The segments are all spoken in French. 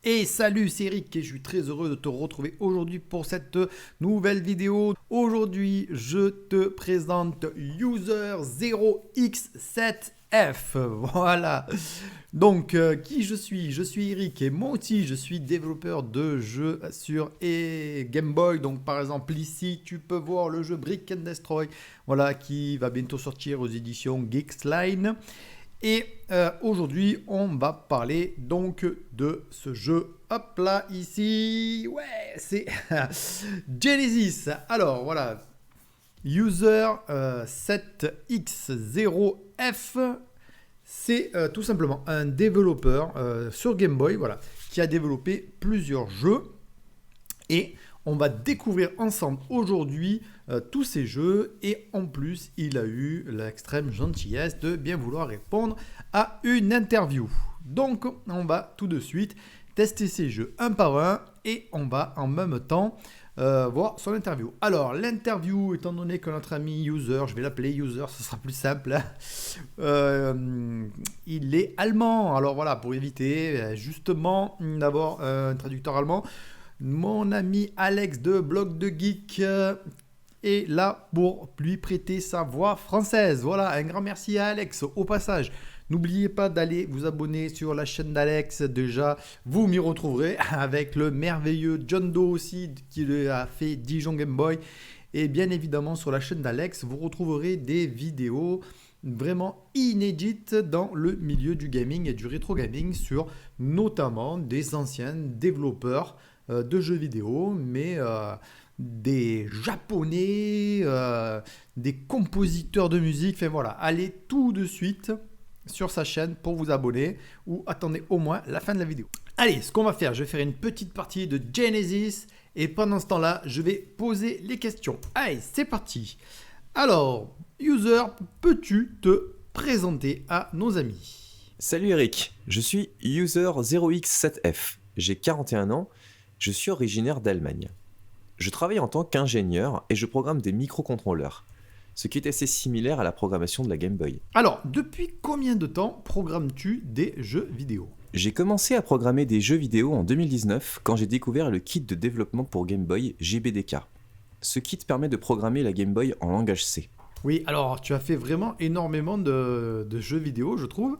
Et salut, c'est Eric et je suis très heureux de te retrouver aujourd'hui pour cette nouvelle vidéo. Aujourd'hui, je te présente User 0x7f. Voilà. Donc, qui je suis? Je suis Eric et moi aussi, je suis développeur de jeux sur Game Boy. Donc, par exemple, ici, tu peux voir le jeu Brick and Destroy, voilà, qui va bientôt sortir aux éditions Geeksline. Et aujourd'hui, on va parler donc de ce jeu. Hop là, ici, ouais, c'est Genesis. Alors voilà, User 7x0f, c'est tout simplement un développeur sur Game Boy, voilà, qui a développé plusieurs jeux. Et on va découvrir ensemble aujourd'hui tous ces jeux et en plus, il a eu l'extrême gentillesse de bien vouloir répondre à une interview. Donc, on va tout de suite tester ces jeux un par un et on va en même temps voir son interview. Alors, l'interview, étant donné que notre ami User, je vais l'appeler User, ce sera plus simple, il est allemand. Alors voilà, pour éviter justement d'avoir un traducteur allemand, mon ami Alex de Blog de Geek est là pour lui prêter sa voix française. Voilà, un grand merci à Alex au passage. N'oubliez pas d'aller vous abonner sur la chaîne d'Alex. Déjà, vous m'y retrouverez avec le merveilleux John Doe aussi qui a fait Dijon Game Boy. Et bien évidemment, sur la chaîne d'Alex, vous retrouverez des vidéos vraiment inédites dans le milieu du gaming et du rétro gaming sur notamment des anciens développeurs de jeux vidéo, mais des japonais, des compositeurs de musique. Enfin voilà, allez tout de suite sur sa chaîne pour vous abonner ou attendez au moins la fin de la vidéo. Allez, ce qu'on va faire, je vais faire une petite partie de Genesis et pendant ce temps-là, je vais poser les questions. Allez, c'est parti. Alors, User, peux-tu te présenter à nos amis? Salut Eric, je suis User 0x7f, j'ai 41 ans, je suis originaire d'Allemagne. Je travaille en tant qu'ingénieur et je programme des microcontrôleurs, ce qui est assez similaire à la programmation de la Game Boy. Alors, depuis combien de temps programmes-tu des jeux vidéo? J'ai commencé à programmer des jeux vidéo en 2019 quand j'ai découvert le kit de développement pour Game Boy GBDK. Ce kit permet de programmer la Game Boy en langage C. Oui, alors tu as fait vraiment énormément de jeux vidéo, je trouve.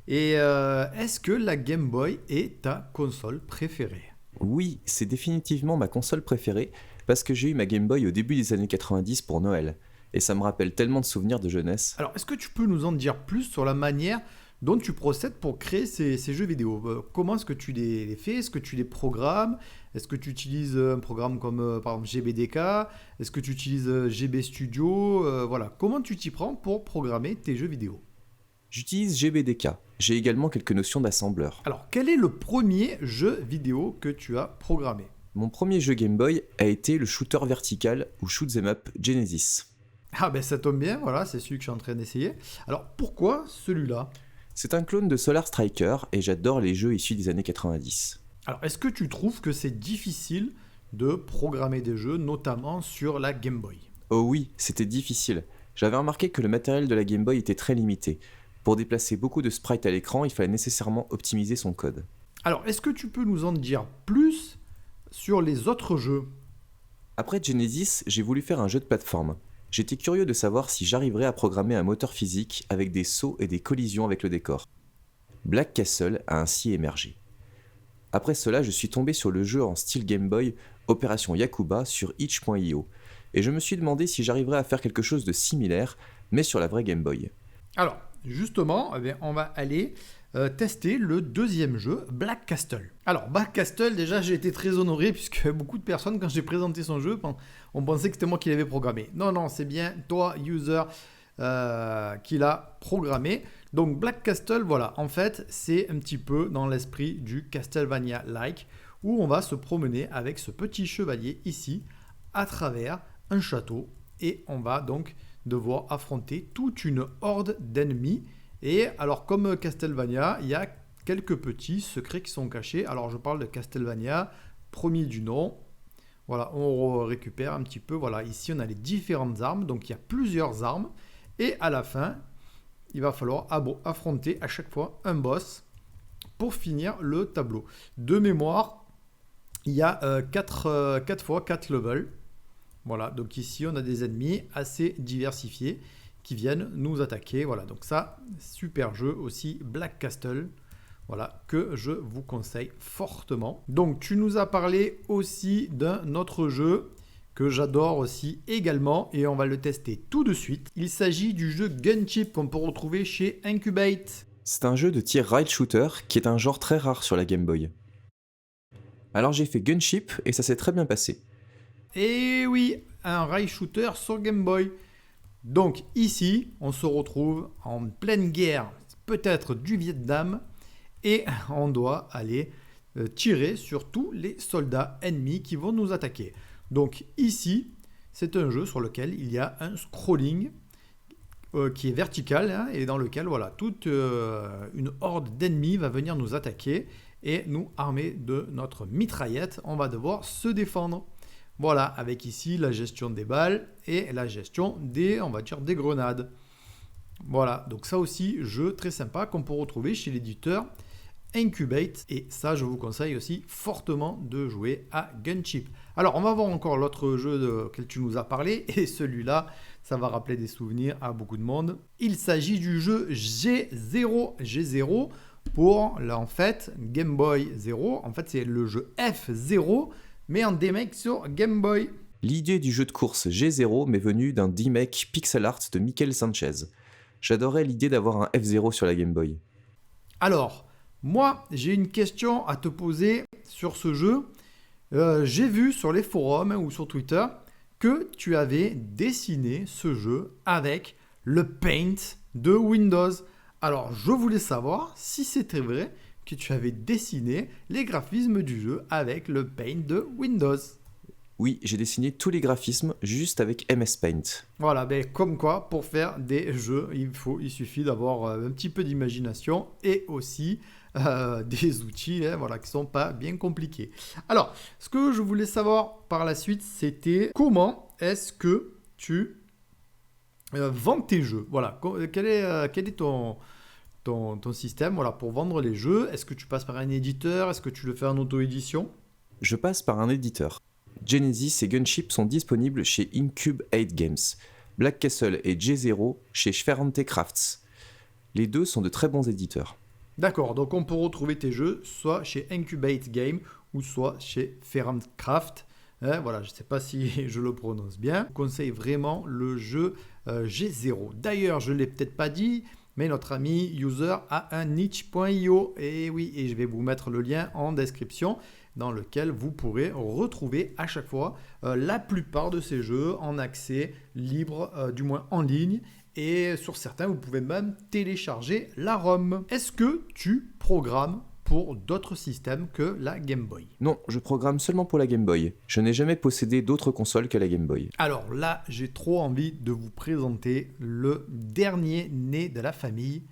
Et est-ce que la Game Boy est ta console préférée? Oui, c'est définitivement ma console préférée parce que j'ai eu ma Game Boy au début des années 90 pour Noël. Et ça me rappelle tellement de souvenirs de jeunesse. Alors, est-ce que tu peux nous en dire plus sur la manière dont tu procèdes pour créer ces jeux vidéo? Comment est-ce que tu les fais? Est-ce que tu les programmes? Est-ce que tu utilises un programme comme par exemple GBDK? Est-ce que tu utilises GB Studio? Voilà, comment tu t'y prends pour programmer tes jeux vidéo? J'utilise GBDK. J'ai également quelques notions d'assembleur. Alors, quel est le premier jeu vidéo que tu as programmé? Mon premier jeu Game Boy a été le shooter vertical ou shoot 'em up Genesis. Ah ben ça tombe bien, voilà, c'est celui que je suis en train d'essayer. Alors, pourquoi celui-là? C'est un clone de Solar Striker et j'adore les jeux issus des années 90. Alors, est-ce que tu trouves que c'est difficile de programmer des jeux, notamment sur la Game Boy? Oh oui, c'était difficile. J'avais remarqué que le matériel de la Game Boy était très limité. Pour déplacer beaucoup de sprites à l'écran, il fallait nécessairement optimiser son code. Alors, est-ce que tu peux nous en dire plus sur les autres jeux? Après Genesis, j'ai voulu faire un jeu de plateforme. J'étais curieux de savoir si j'arriverais à programmer un moteur physique avec des sauts et des collisions avec le décor. Black Castle a ainsi émergé. Après cela, je suis tombé sur le jeu en style Game Boy Opération Yakuba sur itch.io et je me suis demandé si j'arriverais à faire quelque chose de similaire mais sur la vraie Game Boy. Alors, justement, eh bien, on va aller tester le deuxième jeu, Black Castle. Alors, Black Castle, déjà, j'ai été très honoré puisque beaucoup de personnes, quand j'ai présenté son jeu, on pensait que c'était moi qui l'avais programmé. Non, non, c'est bien toi, User, qui l'a programmé. Donc, Black Castle, voilà, en fait, c'est un petit peu dans l'esprit du Castlevania-like où on va se promener avec ce petit chevalier ici à travers un château et on va donc devoir affronter toute une horde d'ennemis. Et alors, comme Castlevania, il y a quelques petits secrets qui sont cachés. Alors, je parle de Castlevania, premier du nom. Voilà, on récupère un petit peu. Voilà, ici, on a les différentes armes. Donc, il y a plusieurs armes. Et à la fin, il va falloir affronter à chaque fois un boss pour finir le tableau. De mémoire, il y a 4 fois 4 levels. Voilà, donc ici on a des ennemis assez diversifiés qui viennent nous attaquer. Voilà, donc ça, super jeu aussi, Black Castle. Voilà, que je vous conseille fortement. Donc tu nous as parlé aussi d'un autre jeu que j'adore aussi également et on va le tester tout de suite. Il s'agit du jeu Gunship qu'on peut retrouver chez Incubate. C'est un jeu de tir rail shooter qui est un genre très rare sur la Game Boy. Alors j'ai fait Gunship et ça s'est très bien passé. Et oui, un rail shooter sur Game Boy. Donc ici, on se retrouve en pleine guerre, peut-être du Vietnam, et on doit aller tirer sur tous les soldats ennemis qui vont nous attaquer. Donc ici, c'est un jeu sur lequel il y a un scrolling qui est vertical hein, et dans lequel voilà, toute une horde d'ennemis va venir nous attaquer et nous armer de notre mitraillette, on va devoir se défendre. Voilà, avec ici la gestion des balles et la gestion des, on va dire, des grenades. Voilà, donc ça aussi, jeu très sympa qu'on peut retrouver chez l'éditeur Incubate. Et ça, je vous conseille aussi fortement de jouer à Gunship. Alors, on va voir encore l'autre jeu auquel tu nous as parlé. Et celui-là, ça va rappeler des souvenirs à beaucoup de monde. Il s'agit du jeu G0. G0 pour, là, en fait, Game Boy 0. En fait, c'est le jeu F0, mais en DMake sur Game Boy. L'idée du jeu de course G0 m'est venue d'un D-Make pixel art de Michael Sanchez. J'adorais l'idée d'avoir un F0 sur la Game Boy. Alors, moi, j'ai une question à te poser sur ce jeu. J'ai vu sur les forums ou sur Twitter que tu avais dessiné ce jeu avec le Paint de Windows. Alors, je voulais savoir si c'était vrai que tu avais dessiné les graphismes du jeu avec le Paint de Windows. Oui, j'ai dessiné tous les graphismes juste avec MS Paint. Voilà, ben comme quoi, pour faire des jeux, il suffit d'avoir un petit peu d'imagination et aussi des outils hein, voilà, qui ne sont pas bien compliqués. Alors, ce que je voulais savoir par la suite, c'était comment est-ce que tu vends tes jeux. Voilà, quel est ton système voilà, pour vendre les jeux? Est-ce que tu passes par un éditeur? Est-ce que tu le fais en auto-édition? Je passe par un éditeur. Genesis et Gunship sont disponibles chez Incubate Games, Black Castle et J0 chez Ferrante Crafts. Les deux sont de très bons éditeurs. D'accord, donc on peut retrouver tes jeux soit chez Incubate Game ou soit chez Ferrante Craft. Voilà, je ne sais pas si je le prononce bien. Je vous conseille vraiment le jeu G0. D'ailleurs, je ne l'ai peut-être pas dit, mais notre ami user a un niche.io. Et oui, et je vais vous mettre le lien en description dans lequel vous pourrez retrouver à chaque fois la plupart de ces jeux en accès libre, du moins en ligne. Et sur certains, vous pouvez même télécharger la ROM. Est-ce que tu programmes pour d'autres systèmes que la Game Boy? Non, je programme seulement pour la Game Boy. Je n'ai jamais possédé d'autres consoles que la Game Boy. Alors là, j'ai trop envie de vous présenter le dernier né de la famille.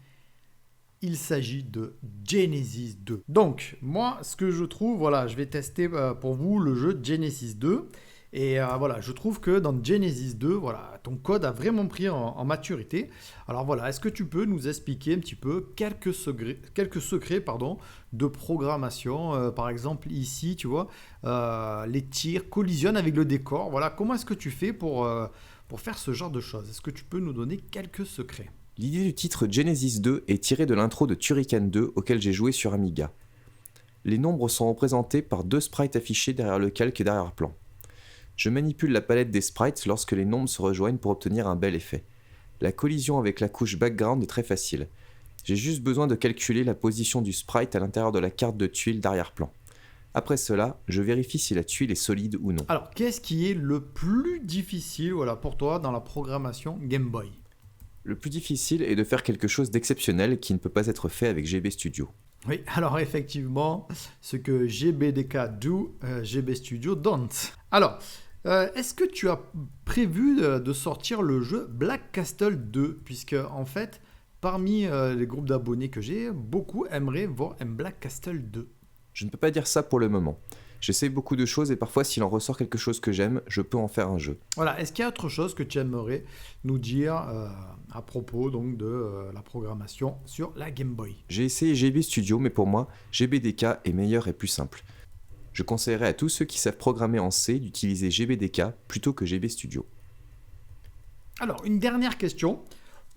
Il s'agit de Genesis 2. Donc, moi, ce que je trouve, voilà, je vais tester pour vous le jeu Genesis 2. Et voilà, je trouve que dans Genesis 2, voilà, ton code a vraiment pris en maturité. Alors voilà, est-ce que tu peux nous expliquer un petit peu quelques secrets de programmation par exemple, ici, tu vois, les tirs collisionnent avec le décor. Voilà, comment est-ce que tu fais pour faire ce genre de choses? Est-ce que tu peux nous donner quelques secrets? L'idée du titre Genesis 2 est tirée de l'intro de Turrican 2 auquel j'ai joué sur Amiga. Les nombres sont représentés par deux sprites affichés derrière le calque et derrière-plan. Je manipule la palette des sprites lorsque les nombres se rejoignent pour obtenir un bel effet. La collision avec la couche background est très facile. J'ai juste besoin de calculer la position du sprite à l'intérieur de la carte de tuile d'arrière-plan. Après cela, je vérifie si la tuile est solide ou non. Alors, qu'est-ce qui est le plus difficile voilà, pour toi dans la programmation Game Boy? Le plus difficile est de faire quelque chose d'exceptionnel qui ne peut pas être fait avec GB Studio. Oui, alors effectivement, ce que GBDK do, GB Studio don't. Alors, est-ce que tu as prévu de sortir le jeu Black Castle 2? Puisque, en fait, parmi les groupes d'abonnés que j'ai, beaucoup aimeraient voir un Black Castle 2. Je ne peux pas dire ça pour le moment. J'essaie beaucoup de choses et parfois s'il en ressort quelque chose que j'aime, je peux en faire un jeu. Voilà, est-ce qu'il y a autre chose que tu aimerais nous dire à propos donc, de la programmation sur la Game Boy? J'ai essayé GB Studio, mais pour moi, GBDK est meilleur et plus simple. Je conseillerais à tous ceux qui savent programmer en C d'utiliser GBDK plutôt que GB Studio. Alors, une dernière question.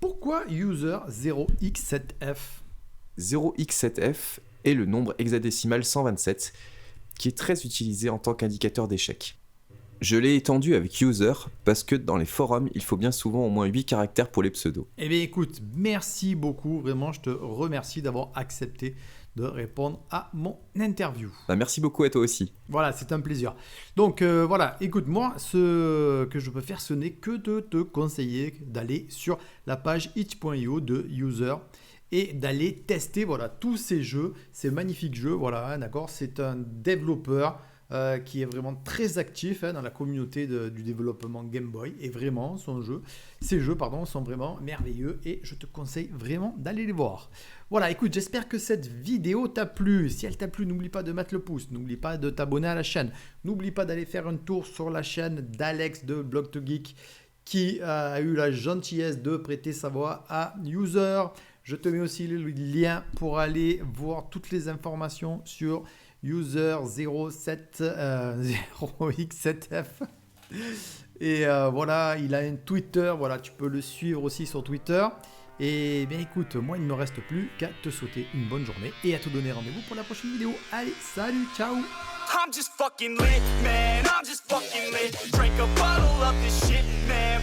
Pourquoi user 0x7f? 0x7f est le nombre hexadécimal 127 qui est très utilisé en tant qu'indicateur d'échec. Je l'ai étendu avec user parce que dans les forums, il faut bien souvent au moins 8 caractères pour les pseudos. Eh bien écoute, merci beaucoup, vraiment je te remercie d'avoir accepté de répondre à mon interview. Merci beaucoup à toi aussi. Voilà, c'est un plaisir. Donc voilà, écoute, moi, ce que je peux faire, ce n'est que de te conseiller d'aller sur la page itch.io de User et d'aller tester voilà, tous ces jeux, ces magnifiques jeux. Voilà, d'accord, c'est un développeur qui est vraiment très actif dans la communauté du développement Game Boy. Et vraiment, ces jeux sont vraiment merveilleux et je te conseille vraiment d'aller les voir. Voilà, écoute, j'espère que cette vidéo t'a plu. Si elle t'a plu, n'oublie pas de mettre le pouce, n'oublie pas de t'abonner à la chaîne, n'oublie pas d'aller faire un tour sur la chaîne d'Alex de Blog2Geek qui a eu la gentillesse de prêter sa voix à User. Je te mets aussi le lien pour aller voir toutes les informations sur User 0x7f. Et voilà, il a un Twitter, voilà, tu peux le suivre aussi sur Twitter. Et bien écoute, moi il ne me reste plus qu'à te souhaiter une bonne journée et à te donner rendez-vous pour la prochaine vidéo. Allez, salut, ciao! I'm just fucking lit, man. I'm just fucking lit. Drink a bottle of this shit, man.